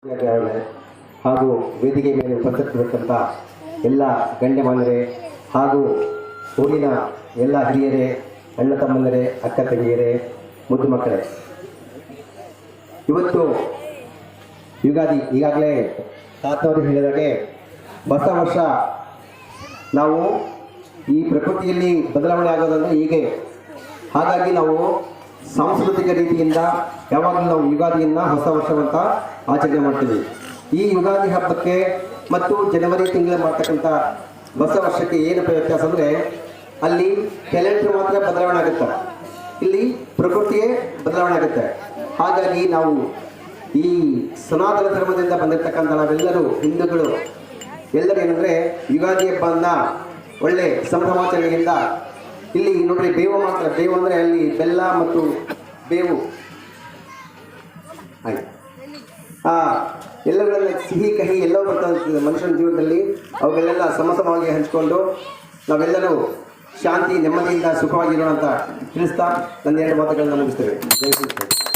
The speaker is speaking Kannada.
ಹಾಗೂ ವೇದಿಕೆ ಮೇಲೆ ಉಪಸ್ಥಿತರಿರ್ತಕ್ಕಂಥ ಎಲ್ಲ ಗಣ್ಯಮಾನ್ಯರೇ ಹಾಗೂ ಊರಿನ ಎಲ್ಲ ಹಿರಿಯರೇ, ಅಣ್ಣ ತಮ್ಮಂದರೇ, ಅಕ್ಕ ತಂಗಿಯರೇ, ಮುದ್ದು ಮಕ್ಕಳೇ, ಇವತ್ತು ಯುಗಾದಿ. ಈಗಾಗಲೇ ತಾತವರು ಹೇಳಿದಾಗೆ ಹೊಸ ವರ್ಷ ನಾವು ಈ ಪ್ರಕೃತಿಯಲ್ಲಿ ಬದಲಾವಣೆ ಆಗೋದಂದ್ರೆ ಹೀಗೆ. ಹಾಗಾಗಿ ನಾವು ಸಾಂಸ್ಕೃತಿಕ ರೀತಿಯಿಂದ ಯಾವಾಗಲೂ ನಾವು ಯುಗಾದಿಯನ್ನು ಹೊಸ ವರ್ಷವಂತ ಆಚರಣೆ ಮಾಡ್ತೀವಿ. ಈ ಯುಗಾದಿ ಹಬ್ಬಕ್ಕೆ ಮತ್ತು ಜನವರಿ ತಿಂಗಳು ಮಾಡ್ತಕ್ಕಂಥ ಹೊಸ ವರ್ಷಕ್ಕೆ ಏನು ವ್ಯತ್ಯಾಸ ಅಂದರೆ ಅಲ್ಲಿ ಕ್ಯಾಲೆಂಡರ್ ಮಾತ್ರ ಬದಲಾವಣೆ ಆಗುತ್ತೆ, ಇಲ್ಲಿ ಪ್ರಕೃತಿಯೇ ಬದಲಾವಣೆ ಆಗುತ್ತೆ. ಹಾಗಾಗಿ ನಾವು ಈ ಸನಾತನ ಧರ್ಮದಿಂದ ಬಂದಿರತಕ್ಕಂಥ ನಾವೆಲ್ಲರೂ ಹಿಂದೂಗಳು ಎಲ್ಲರೂ ಏನಂದರೆ ಯುಗಾದಿ ಹಬ್ಬವನ್ನು ಒಳ್ಳೆ ಸಂಭ್ರಮಾಚರಣೆಯಿಂದ ಇಲ್ಲಿ ನೋಡ್ರಿ, ಬೇವು ಮಾತ್ರ, ಬೇವು ಅಂದರೆ ಅಲ್ಲಿ ಬೆಲ್ಲ ಮತ್ತು ಬೇವು ಆಯ್ತು, ಎಲ್ಲಗಳೆಲ್ಲ ಸಿಹಿ ಕಹಿ ಎಲ್ಲವೂ ಬರ್ತದೆ ಮನುಷ್ಯನ ಜೀವನದಲ್ಲಿ. ಅವುಗಳೆಲ್ಲ ಸಮವಾಗಿ ಹಂಚಿಕೊಂಡು ನಾವೆಲ್ಲರೂ ಶಾಂತಿ ನೆಮ್ಮದಿಯಿಂದ ಸುಖವಾಗಿರೋಣ ಅಂತ ತಿಳಿಸ್ತಾ ನನ್ನ ಎರಡು ಮಾತುಗಳನ್ನು ಮುಗಿಸ್ತೇವೆ. ಜೈ ಶ್ರೀ ಕೃಷ್ಣ.